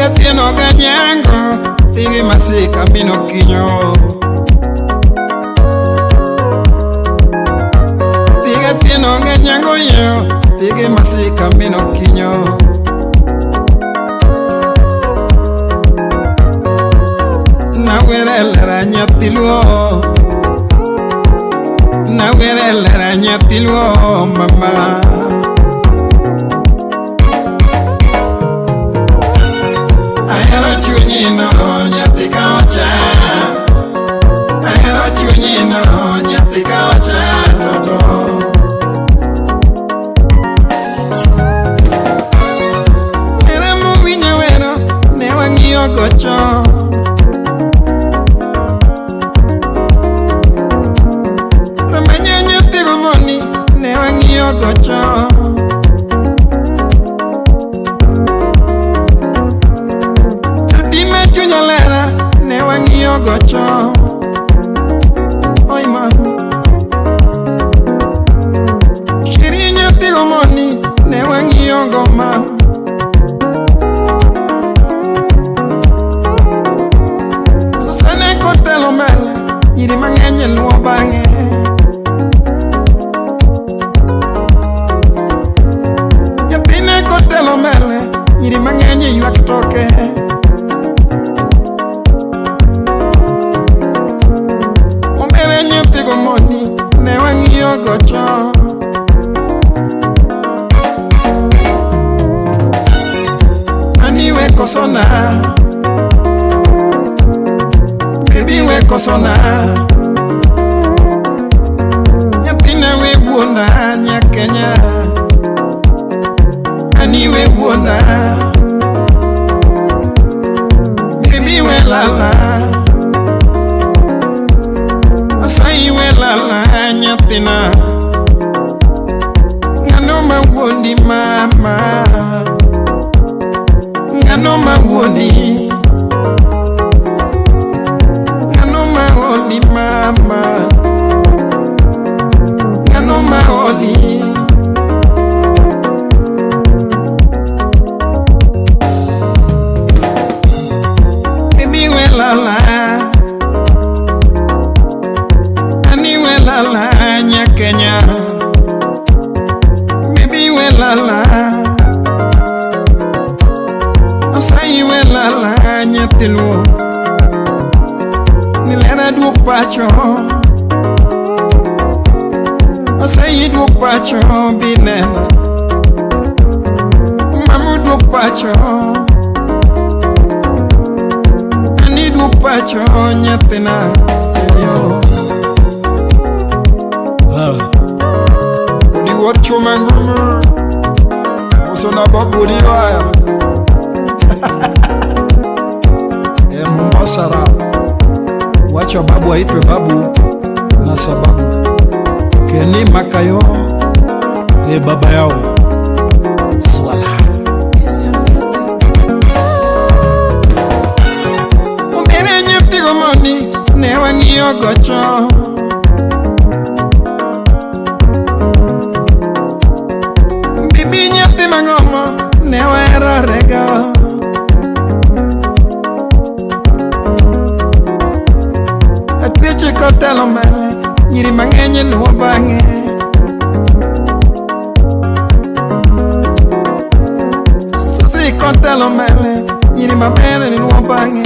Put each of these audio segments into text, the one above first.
Tiga tieno ganyango, tigi masika mino kinyo. Tiga tieno ganyango yo, tigi masika mino kinyo. Na were lera nyatiluo, na were lera nyatiluo mama. Ahero chunyino nyathi ka ocha, ahero chunyino nyathi ka ocha toto. Mere muwinyo wero ne wang'iyo gocho, ramanya nyathi gomoni ne wang'iyo gocho. Chunyolera ne wang'iyo gocho. Oi mami Shiri nyathi gomoni ne wang'iyo goma. Susane kotelo mbele, nyiri mang'eny luwo bang'e. Nyathine kotelo mbele, nyiri mang'eny ywak toke. Nyathi gomoni ne wang'iyo gocho. Ani we kosona, baby we kosona. Nyathina we wuona nyakenya, ani we wuona, baby we lala. Asaiwe lala nyathina, ngano mawuondi mama, ngano mawuondi, ngano mawuondi mama, ngano mawuondi. Baby we lala, lala nyakenya, baby we lala. Asai we lala nyatilu, nilera duok pacho. Asai duok pacho binela, mamu duok pacho. Ani duok pacho nyatina yo. Udi wat chuma ngumu Usona babu di waya Mombasara Wacha babu aitwe babu na sababu Keni makayo baba yao Swala Umbere nyepti gomoni ne wang'iyo gocho. Nyathi mangomo ne wero rego. Atweche kotelo mbele, nyiri mang'eny luwo bang'e. Susi kotelo mbele, nyiri mabele luwo bang'e.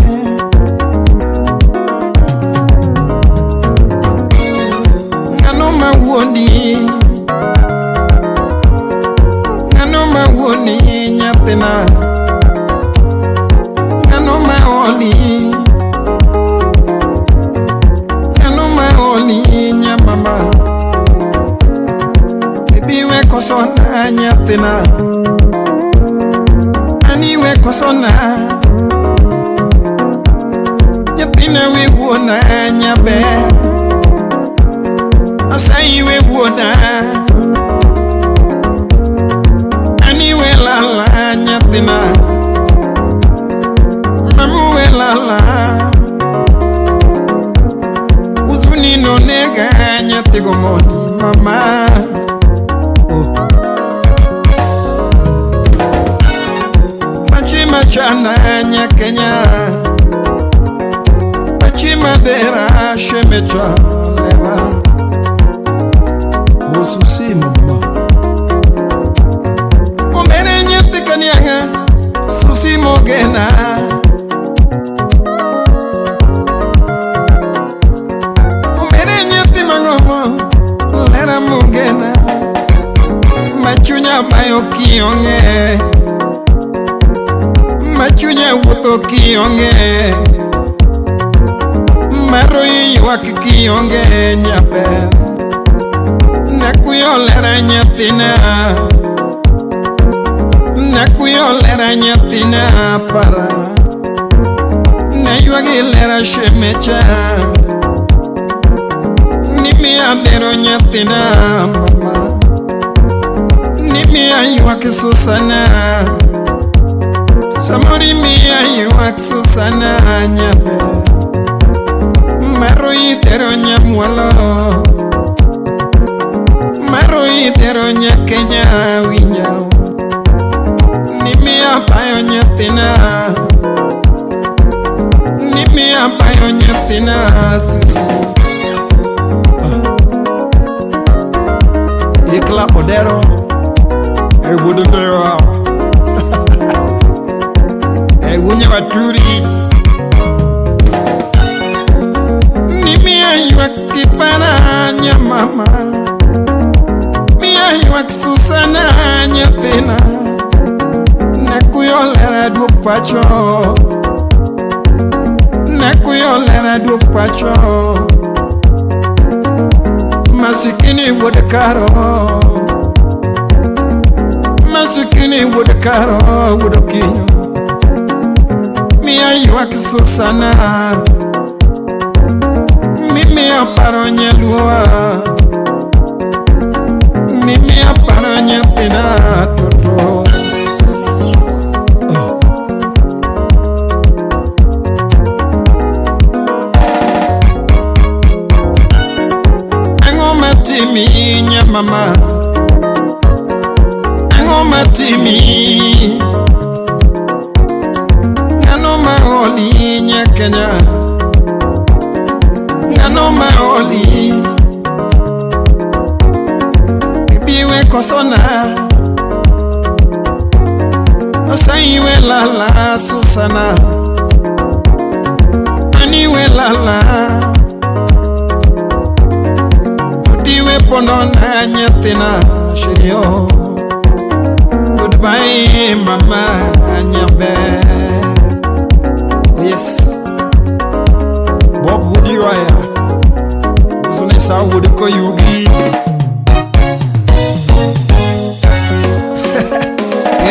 Ngano mawuondi, mawuondi nyathina, ngano maoli, ngano maoli nyamama. Baby we kosona nyathina, ani we kosona. Nyathina we wuona nyabe, asai we wuona. We lala nyathina, mamu we lala. Uzuni no nega nyathi gomoni mama. Machi chana nya Kenya Pachi madera shemecha lera Osusi mama Omere nyete kanyanga Susi mogena Omere nyete mangomo Lera mogena Machunya bayo kionge Machunya wuto kionge Maroi wak kionge nyape Nakuyo lera nyatina Nakuyo lera nyatina para Nayuagi lera shemecha Nimi adero nyatina mama Nimi ayuak Susana Samori mi ayuak Susana nyape Maroi tero nyamualo Maroi tero nyakenya winyao Nimi apayo nyatina Nimi apayo nyatina Susu Ikla odero Ewudundero Ewunya waturi Nimi ayuak kipara nyamama Mi ayuak Susana nyatina Nakuyolera duk pacho Nakuyolera duk pacho Masikini wudakaro Masikini wudakaro wudokinyo Mi ayuak Susana Mimi aparo nyelua Mimi aparo nyepina toto Matimi nyamama Ango matimi Ngano maoli nyakenya Ngano maoli Bibiwe kosona Osaiwe lala Susana Aniwe lala Diwe pondona nyatina shirio Goodbye mama nyabe Yes Bob Woody Raya Uzune sa Woody ko yugi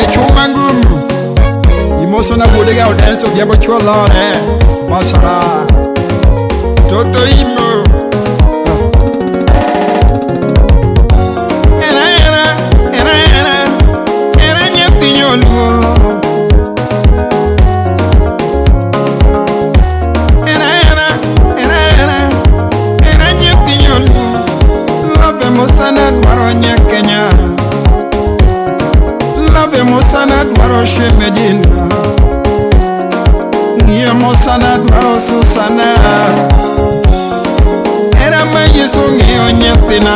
Echumangum Imosona Woody ga dance obiabo chwalore Masara Toto imo Musana dwaro nyakenya Love musana dwaro shemedina Nye musana dwaro Susana Era mayesu ngeo nyatina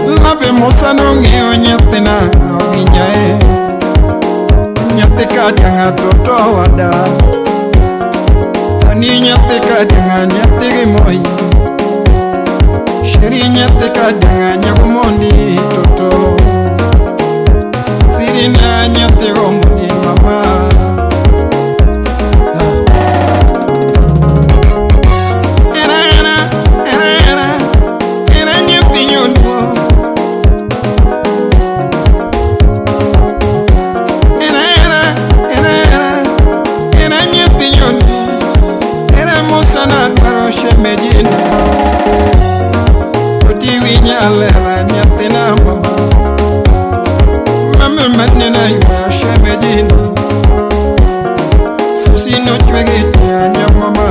Love musana ngeo nyatina Oginyae Nyatika dianga toto wada Ani nyatika dianga nyatigi moi Shirinya teka denga nyagumondi toto Sirina nyatego mundi mama Era nyati nyolwo Era nyati nyolwo Era musana dwaro shemedina Winyalera nyatina mama Mama manena yuwa shemedina Susi no chwegeti nyamama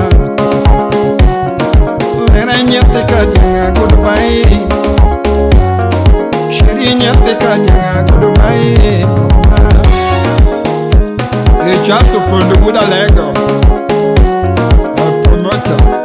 Lera nyateka nyanga goodbye Sheri nyateka nyanga goodbye mama Chasso Pondo Wood Alego, promoter.